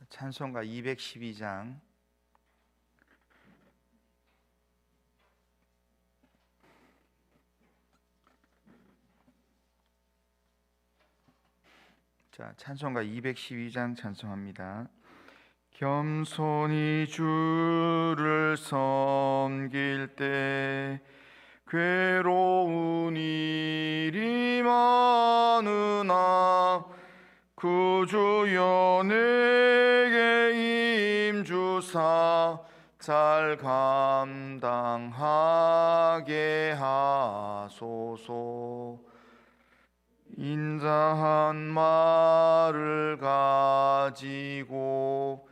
찬송가 212장 찬송가 212장 찬송합니다. 겸손히 주를 섬길 때 괴로운 일이 많으나 구주여 내게 임주사 잘 감당하게 하소서. 인자한 말을 가지고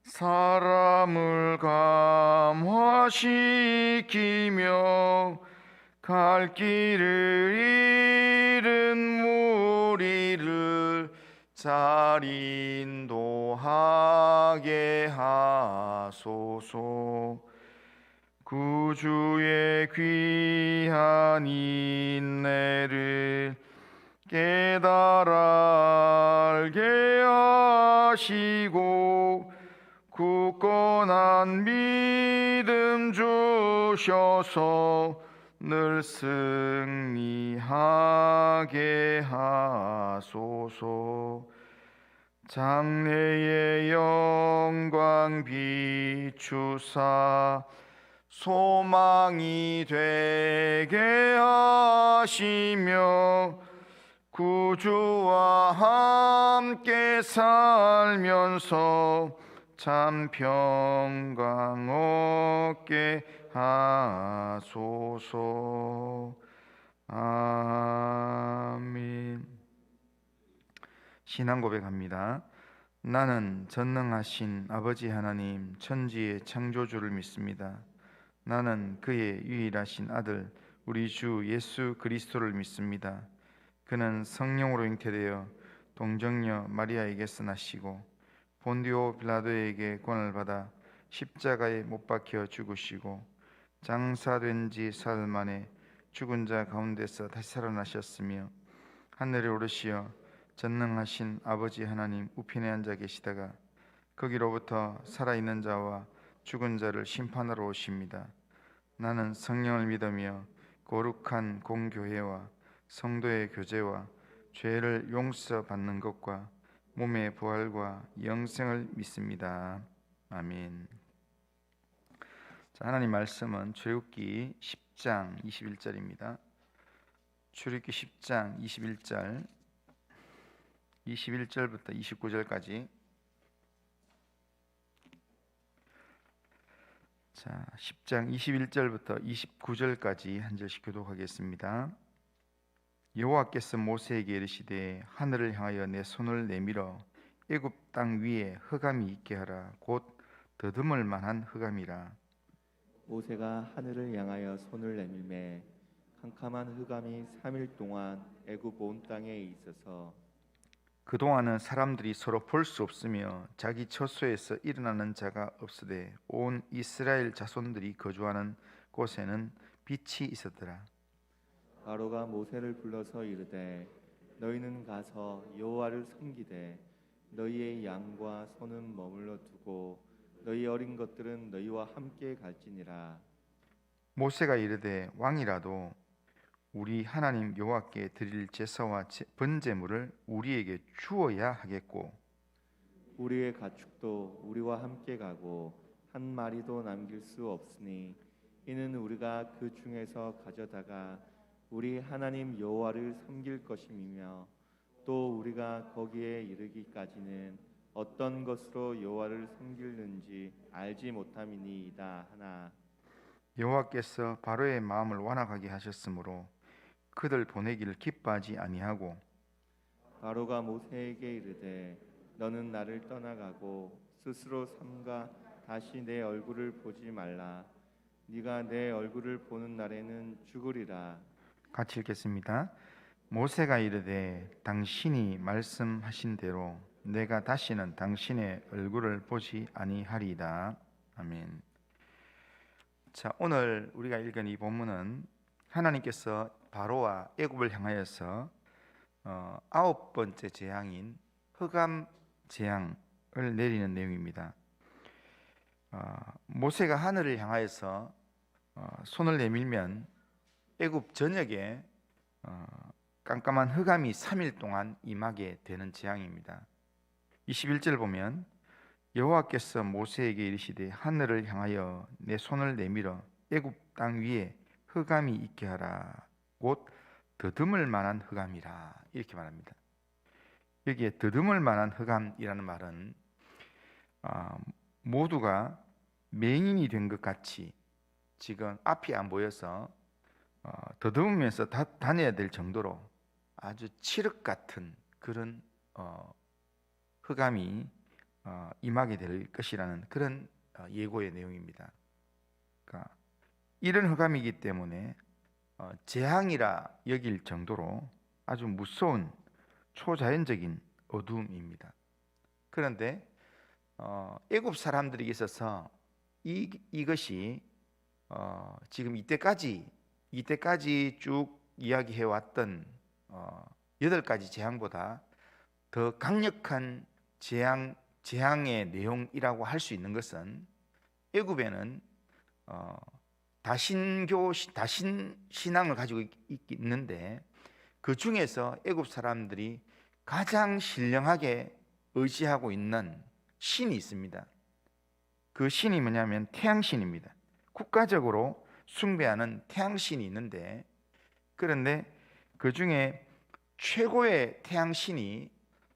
사람을 감화시키며 갈 길을 잃은 무리를 잘 인도하게 하소서. 구주의 귀한 인내를 깨달아 알게 하시고 굳건한 믿음 주셔서 늘 승리하게 하소서. 장래의 영광 비추사 소망이 되게 하시며 구주와 함께 살면서 참 평강 얻게 하소서. 아멘. 신앙 고백합니다. 나는 전능하신 아버지 하나님 천지의 창조주를 믿습니다. 나는 그의 유일하신 아들 우리 주 예수 그리스도를 믿습니다. 그는 성령으로 잉태되어 동정녀 마리아에게서 나시고 본디오 빌라도에게 권을 받아 십자가에 못 박혀 죽으시고 장사된 지 사흘 만에 죽은 자 가운데서 다시 살아나셨으며 하늘에 오르시어 전능하신 아버지 하나님 우편에 앉아 계시다가 거기로부터 살아있는 자와 죽은 자를 심판하러 오십니다. 나는 성령을 믿으며 거룩한 공교회와 성도의 교제와 죄를 용서받는 것과 몸의 부활과 영생을 믿습니다. 아멘. 하나님 말씀은 출애굽기 10장 21절입니다. 출애굽기 10장 21절 21절부터 29절까지 10장 21절부터 29절까지 한 절씩 교독하겠습니다. 여호와께서 모세에게 이르시되 하늘을 향하여 내 손을 내밀어 애굽 땅 위에 흑암이 있게 하라. 곧 더듬을 만한 흑암이라. 모세가 하늘을 향하여 손을 내밀매 캄캄한 흑암이 3일 동안 애굽 온 땅에 있어서 그동안은 사람들이 서로 볼 수 없으며 자기 처소에서 일어나는 자가 없으되 온 이스라엘 자손들이 거주하는 곳에는 빛이 있었더라. 바로가 모세를 불러서 이르되 너희는 가서 여호와를 섬기되 너희의 양과 소는 머물러 두고 너희 어린 것들은 너희와 함께 갈지니라. 모세가 이르되 왕이라도 우리 하나님 여호와께 드릴 제사와 번제물을 우리에게 주어야 하겠고 우리의 가축도 우리와 함께 가고 한 마리도 남길 수 없으니 이는 우리가 그 중에서 가져다가 우리 하나님 여호와를 섬길 것임이며 또 우리가 거기에 이르기까지는 어떤 것으로 여호와를 섬기는지 알지 못함이니이다 하나 여호와께서 바로의 마음을 완악하게 하셨으므로 그들 보내기를 기뻐하지 아니하고 바로가 모세에게 이르되 너는 나를 떠나가고 스스로 삼가 다시 내 얼굴을 보지 말라. 네가 내 얼굴을 보는 날에는 죽으리라. 같이 읽겠습니다. 모세가 이르되 당신이 말씀하신 대로 내가 다시는 당신의 얼굴을 보지 아니하리이다. 아멘. 오늘 우리가 읽은 이 본문은 하나님께서 바로와 애굽을 향하여서 9번째 재앙인 흑암 재앙을 내리는 내용입니다. 모세가 하늘을 향하여서 손을 내밀면 애굽 전역에 깜깜한 흑암이 3일 동안 임하게 되는 재앙입니다. 21절 보면 여호와께서 모세에게 이르시되 하늘을 향하여 내 손을 내밀어 애굽 땅 위에 흑암이 있게 하라. 곧 더듬을 만한 흑암이라. 이렇게 말합니다. 여기에 더듬을 만한 흑암이라는 말은 모두가 맹인이 된 것 같이 지금 앞이 안 보여서 더듬으면서 다녀야 될 정도로 아주 칠흑 같은 그런 흑암이 임하게 될 것이라는 그런 예고의 내용입니다. 그러니까 이런 흑암이기 때문에 재앙이라 여길 정도로 아주 무서운 초자연적인 어두움입니다. 그런데 애굽 사람들에게 있어서 이것이 지금 이때까지 쭉 이야기해 왔던 8가지 재앙보다 더 강력한 재앙의 내용이라고 할 수 있는 것은 애굽에는 다신 신앙을 가지고 있는데 그 중에서 애굽 사람들이 가장 신령하게 의지하고 있는 신이 있습니다. 그 신이 뭐냐면 태양신입니다. 국가적으로 숭배하는 태양신이 있는데, 그런데 그 중에 최고의 태양신이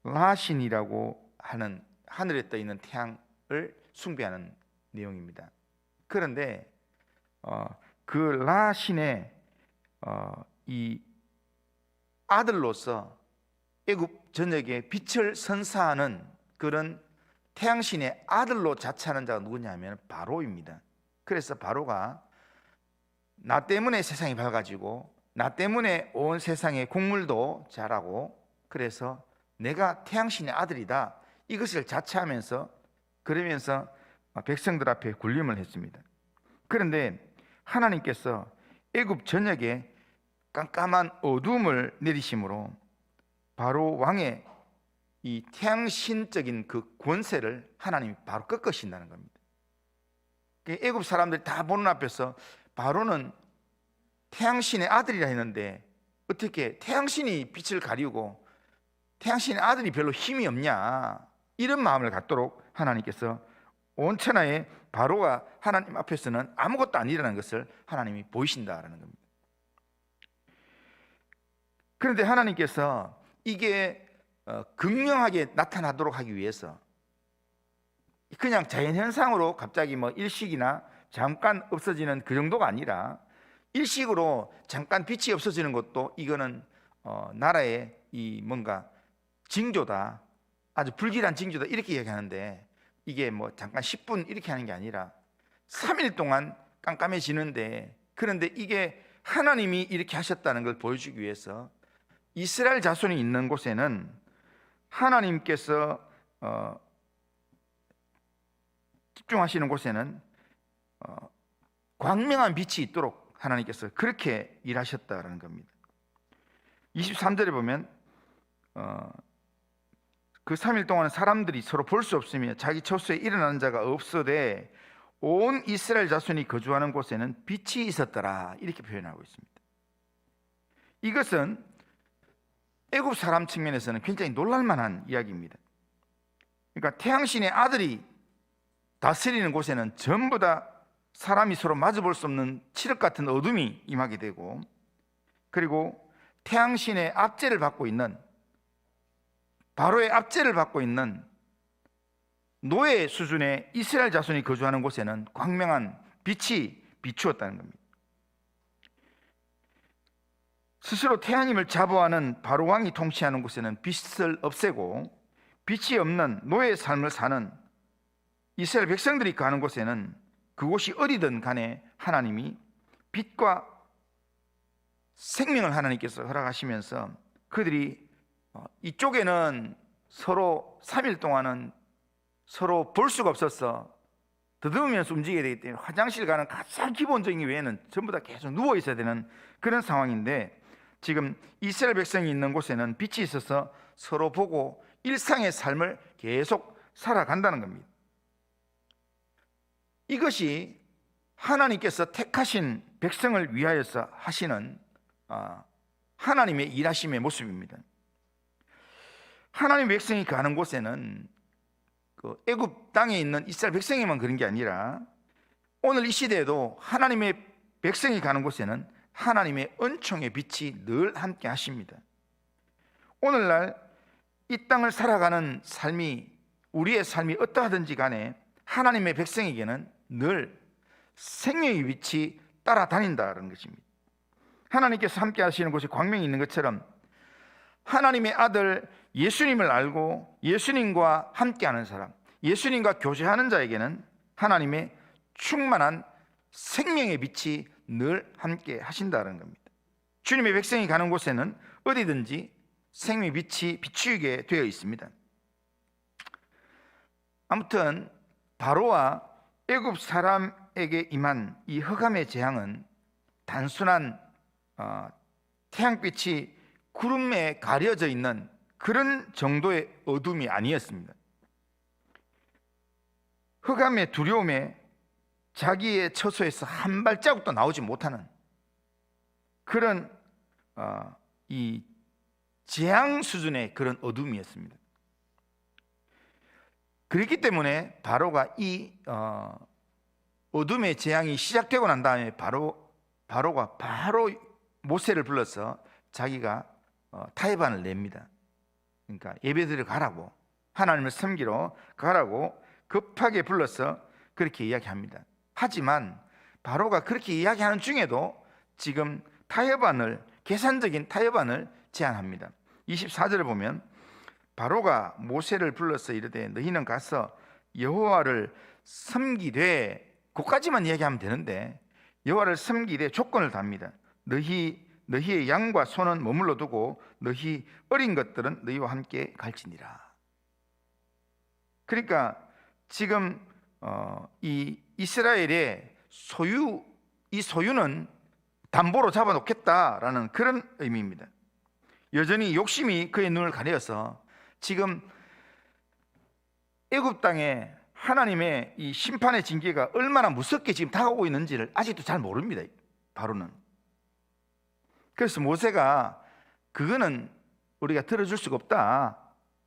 라신이라고 하는 하늘에 떠 있는 태양을 숭배하는 내용입니다. 그런데 그 라신의 이 아들로서 애굽 전역에 빛을 선사하는 그런 태양신의 아들로 자처하는 자가 누구냐면 바로입니다. 그래서 바로가 나 때문에 세상이 밝아지고 나 때문에 온 세상의 곡물도 자라고, 그래서 내가 태양신의 아들이다, 이것을 자처하면서 그러면서 백성들 앞에 군림을 했습니다. 그런데 하나님께서 애굽 전역에 깜깜한 어둠을 내리심으로 바로 왕의 이 태양신적인 그 권세를 하나님이 바로 꺾으신다는 겁니다. 애굽 사람들이 다 보는 앞에서 바로는 태양신의 아들이라 했는데 어떻게 태양신이 빛을 가리우고 태양신의 아들이 별로 힘이 없냐, 이런 마음을 갖도록 하나님께서 온 천하에 바로가 하나님 앞에서는 아무것도 아니라는 것을 하나님이 보이신다라는 겁니다. 그런데 하나님께서 이게 극명하게 나타나도록 하기 위해서 그냥 자연현상으로 갑자기 뭐 일식이나 잠깐 없어지는 그 정도가 아니라 일식으로 잠깐 빛이 없어지는 것도 이거는 나라의 이 뭔가 징조다, 아주 불길한 징조다, 이렇게 얘기하는데 이게 뭐 잠깐 10분 이렇게 하는 게 아니라 3일 동안 깜깜해지는데, 그런데 이게 하나님이 이렇게 하셨다는 걸 보여주기 위해서 이스라엘 자손이 있는 곳에는 하나님께서 집중하시는 곳에는 광명한 빛이 있도록 하나님께서 그렇게 일하셨다는 겁니다. 23절에 보면 그 3일 동안 사람들이 서로 볼 수 없으며 자기 처소에 일어나는 자가 없어되 온 이스라엘 자손이 거주하는 곳에는 빛이 있었더라, 이렇게 표현하고 있습니다. 이것은 애굽 사람 측면에서는 굉장히 놀랄만한 이야기입니다. 그러니까 태양신의 아들이 다스리는 곳에는 전부 다 사람이 서로 마주볼 수 없는 칠흑 같은 어둠이 임하게 되고, 그리고 태양신의 압제를 받고 있는, 바로의 압제를 받고 있는 노예 수준의 이스라엘 자손이 거주하는 곳에는 광명한 빛이 비추었다는 겁니다. 스스로 태양임을 자부하는 바로 왕이 통치하는 곳에는 빛을 없애고 빛이 없는 노예의 삶을 사는 이스라엘 백성들이 가는 곳에는 그곳이 어디든 간에 하나님이 빛과 생명을 하나님께서 허락하시면서 그들이 이쪽에는 서로 3일 동안은 서로 볼 수가 없었어. 더듬으면서 움직여야 되기 때문에 화장실 가는 가장 기본적인 외에는 전부 다 계속 누워 있어야 되는 그런 상황인데, 지금 이스라엘 백성이 있는 곳에는 빛이 있어서 서로 보고 일상의 삶을 계속 살아간다는 겁니다. 이것이 하나님께서 택하신 백성을 위하여서 하시는 하나님의 일하심의 모습입니다. 하나님의 백성이 가는 곳에는 그 애굽 땅에 있는 이스라엘 백성에만 그런 게 아니라 오늘 이 시대에도 하나님의 백성이 가는 곳에는 하나님의 은총의 빛이 늘 함께 하십니다. 오늘날 이 땅을 살아가는 삶이, 우리의 삶이 어떠하든지 간에 하나님의 백성에게는 늘 생명의 빛이 따라다닌다는 것입니다. 하나님께서 함께 하시는 곳에 광명이 있는 것처럼 하나님의 아들 예수님을 알고 예수님과 함께하는 사람, 예수님과 교제하는 자에게는 하나님의 충만한 생명의 빛이 늘 함께 하신다는 겁니다. 주님의 백성이 가는 곳에는 어디든지 생명의 빛이 비추게 되어 있습니다. 아무튼 바로와 애굽 사람에게 임한 이 흑암의 재앙은 단순한 태양빛이 구름에 가려져 있는 그런 정도의 어둠이 아니었습니다. 흑암의 두려움에 자기의 처소에서 한 발자국도 나오지 못하는 그런 이 재앙 수준의 그런 어둠이었습니다. 그렇기 때문에 바로가 이 어둠의 재앙이 시작되고 난 다음에 바로가 바로 모세를 불러서 자기가 타협안을 냅니다. 그러니까 예배드리러 가라고, 하나님을 섬기러 가라고 급하게 불러서 그렇게 이야기합니다. 하지만 바로가 그렇게 이야기하는 중에도 지금 타협안을, 계산적인 타협안을 제안합니다. 24절을 보면 바로가 모세를 불러서 이르되 너희는 가서 여호와를 섬기되, 그까지만 이야기하면 되는데 여호와를 섬기되 조건을 답니다. 너희의 양과 소는 머물러 두고 너희 어린 것들은 너희와 함께 갈지니라. 그러니까 지금 이 이스라엘의 이 소유는 담보로 잡아놓겠다라는 그런 의미입니다. 여전히 욕심이 그의 눈을 가려서 지금 애굽 땅에 하나님의 이 심판의 징계가 얼마나 무섭게 지금 다가오고 있는지를 아직도 잘 모릅니다. 바로는. 그래서 모세가 그거는 우리가 들어줄 수가 없다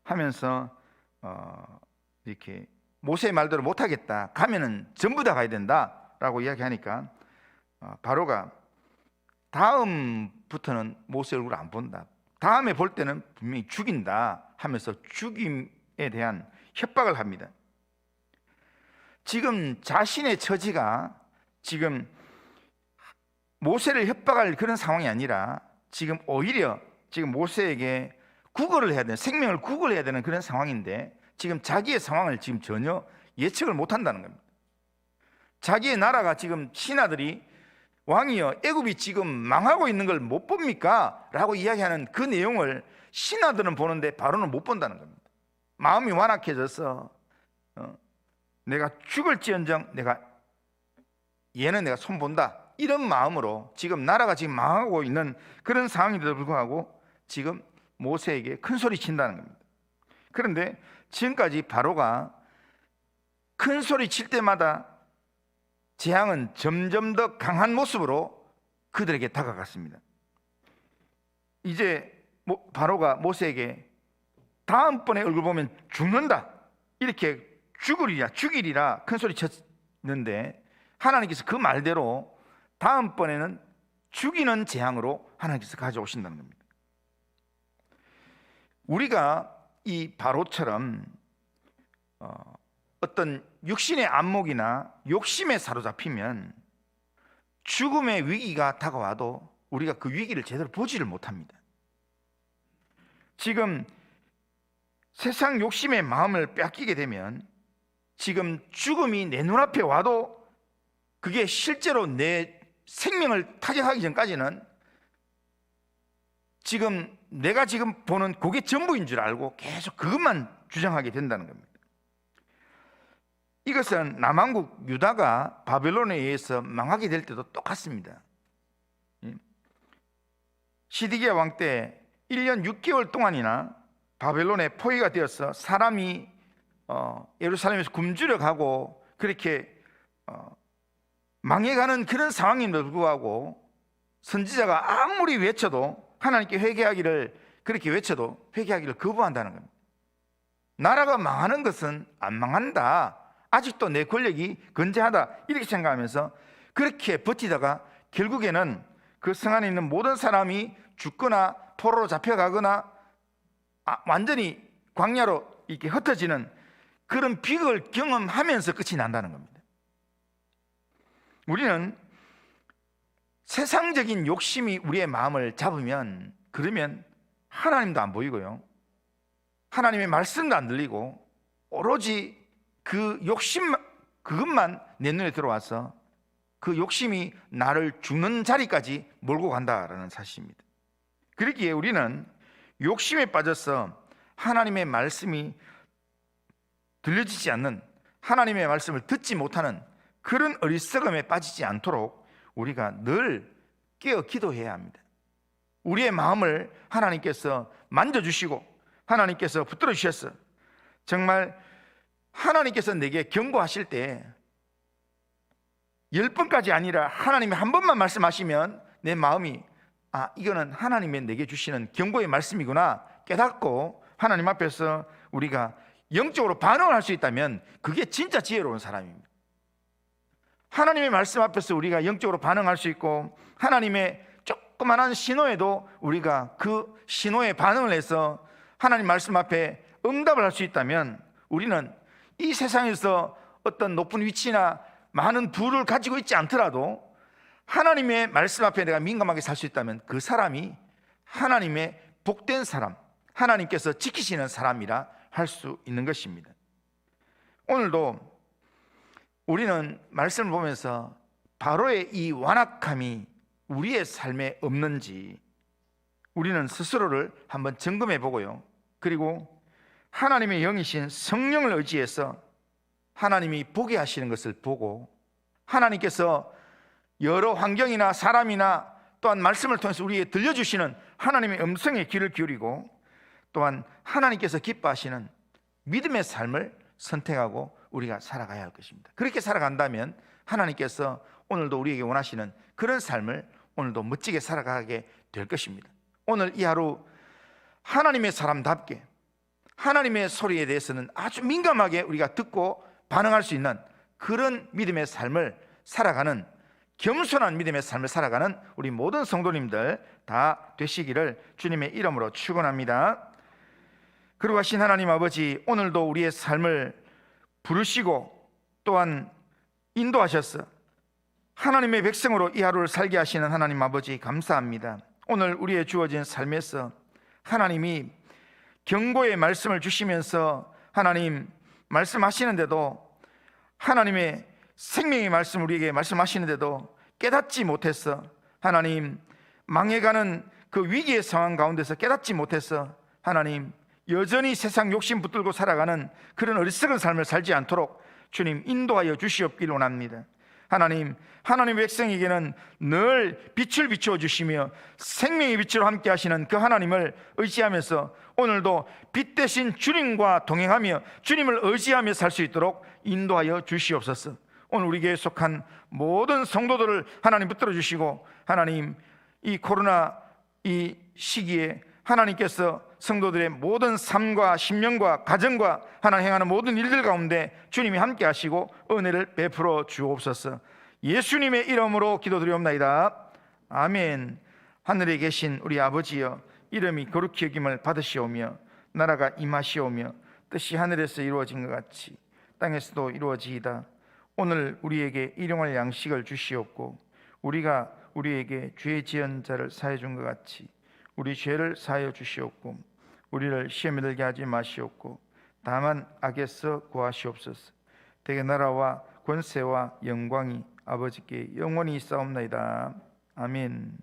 하면서 이렇게 모세의 말대로 못하겠다, 가면은 전부 다 가야 된다라고 이야기하니까 바로가 다음부터는 모세 얼굴을 안 본다, 다음에 볼 때는 분명히 죽인다 하면서 죽임에 대한 협박을 합니다. 지금 자신의 처지가 지금 모세를 협박할 그런 상황이 아니라 지금 오히려 지금 모세에게 구걸을 해야 되는, 생명을 구걸해야 되는 그런 상황인데 지금 자기의 상황을 지금 전혀 예측을 못한다는 겁니다. 자기의 나라가 지금 신하들이 왕이여 애굽이 지금 망하고 있는 걸 못 봅니까? 라고 이야기하는 그 내용을 신하들은 보는데 바로는 못 본다는 겁니다. 마음이 완악해져서 내가 죽을지언정 얘는 내가 손본다, 이런 마음으로 지금 나라가 지금 망하고 있는 그런 상황인데도 불구하고 지금 모세에게 큰 소리 친다는 겁니다. 그런데 지금까지 바로가 큰 소리 칠 때마다 재앙은 점점 더 강한 모습으로 그들에게 다가갔습니다. 이제 바로가 모세에게 다음번에 얼굴 보면 죽는다, 이렇게 죽이리라 큰 소리 쳤는데 하나님께서 그 말대로 다음번에는 죽이는 재앙으로 하나님께서 가져오신다는 겁니다. 우리가 이 바로처럼 어떤 육신의 안목이나 욕심에 사로잡히면 죽음의 위기가 다가와도 우리가 그 위기를 제대로 보지를 못합니다. 지금 세상 욕심의 마음을 뺏기게 되면 지금 죽음이 내 눈앞에 와도 그게 실제로 내 생명을 타격하기 전까지는 지금 내가 지금 보는 그게 전부인 줄 알고 계속 그것만 주장하게 된다는 겁니다. 이것은 남왕국 유다가 바벨론에 의해서 망하게 될 때도 똑같습니다. 시드기야 왕 때 1년 6개월 동안이나 바벨론에 포위가 되어서 사람이 예루살렘에서 굶주려 가고 그렇게 망해가는 그런 상황임에도 불구하고 선지자가 아무리 외쳐도 하나님께 회개하기를 그렇게 외쳐도 회개하기를 거부한다는 겁니다. 나라가 망하는 것은 안 망한다, 아직도 내 권력이 건재하다, 이렇게 생각하면서 그렇게 버티다가 결국에는 그 성 안에 있는 모든 사람이 죽거나 포로로 잡혀가거나 완전히 광야로 이렇게 흩어지는 그런 비극을 경험하면서 끝이 난다는 겁니다. 우리는 세상적인 욕심이 우리의 마음을 잡으면 그러면 하나님도 안 보이고요, 하나님의 말씀도 안 들리고 오로지 그 욕심 그것만 내 눈에 들어와서 그 욕심이 나를 죽는 자리까지 몰고 간다라는 사실입니다. 그렇기에 우리는 욕심에 빠져서 하나님의 말씀이 들려지지 않는, 하나님의 말씀을 듣지 못하는 그런 어리석음에 빠지지 않도록 우리가 늘 깨어 기도해야 합니다. 우리의 마음을 하나님께서 만져주시고 하나님께서 붙들어 주셨어. 정말 하나님께서 내게 경고하실 때 10번까지 아니라 하나님이 한 번만 말씀하시면 내 마음이 이거는 하나님이 내게 주시는 경고의 말씀이구나 깨닫고 하나님 앞에서 우리가 영적으로 반응을 할 수 있다면 그게 진짜 지혜로운 사람입니다. 하나님의 말씀 앞에서 우리가 영적으로 반응할 수 있고 하나님의 조그만한 신호에도 우리가 그 신호에 반응을 해서 하나님 말씀 앞에 응답을 할 수 있다면 우리는 이 세상에서 어떤 높은 위치나 많은 부를 가지고 있지 않더라도 하나님의 말씀 앞에 내가 민감하게 살 수 있다면 그 사람이 하나님의 복된 사람, 하나님께서 지키시는 사람이라 할 수 있는 것입니다. 오늘도 우리는 말씀을 보면서 바로의 이 완악함이 우리의 삶에 없는지 우리는 스스로를 한번 점검해 보고요, 그리고 하나님의 영이신 성령을 의지해서 하나님이 보게 하시는 것을 보고 하나님께서 여러 환경이나 사람이나 또한 말씀을 통해서 우리에게 들려주시는 하나님의 음성에 귀를 기울이고 또한 하나님께서 기뻐하시는 믿음의 삶을 선택하고 우리가 살아가야 할 것입니다. 그렇게 살아간다면 하나님께서 오늘도 우리에게 원하시는 그런 삶을 오늘도 멋지게 살아가게 될 것입니다. 오늘 이 하루 하나님의 사람답게 하나님의 소리에 대해서는 아주 민감하게 우리가 듣고 반응할 수 있는 그런 믿음의 삶을 살아가는, 겸손한 믿음의 삶을 살아가는 우리 모든 성도님들 다 되시기를 주님의 이름으로 축원합니다. 그리고 하신 하나님 아버지, 오늘도 우리의 삶을 부르시고 또한 인도하셔서 하나님의 백성으로 이 하루를 살게 하시는 하나님 아버지 감사합니다. 오늘 우리의 주어진 삶에서 하나님이 경고의 말씀을 주시면서 하나님 말씀하시는데도 하나님의 생명의 말씀 우리에게 말씀하시는데도 깨닫지 못해서 하나님 망해가는 그 위기의 상황 가운데서 깨닫지 못해서 하나님 여전히 세상 욕심 붙들고 살아가는 그런 어리석은 삶을 살지 않도록 주님 인도하여 주시옵기를 원합니다. 하나님, 하나님의 백성에게는 늘 빛을 비추어 주시며 생명의 빛으로 함께 하시는 그 하나님을 의지하면서 오늘도 빛 대신 주님과 동행하며 주님을 의지하며 살 수 있도록 인도하여 주시옵소서. 오늘 우리 교회에 속한 모든 성도들을 하나님 붙들어 주시고 하나님 이 코로나 이 시기에 하나님께서 성도들의 모든 삶과 심령과 가정과 하나님 행하는 모든 일들 가운데 주님이 함께 하시고 은혜를 베풀어 주옵소서. 예수님의 이름으로 기도드리옵나이다. 아멘. 하늘에 계신 우리 아버지여, 이름이 거룩히 여김을 받으시오며 나라가 임하시오며 뜻이 하늘에서 이루어진 것 같이 땅에서도 이루어지이다. 오늘 우리에게 일용할 양식을 주시옵고 우리가 우리에게 죄 지은 자를 사해 준 것 같이 우리 죄를 사하여 주시옵고 우리를 시험에 들게 하지 마시옵고 다만 악에서 구하시옵소서. 대개 나라와 권세와 영광이 아버지께 영원히 있사옵나이다. 아멘.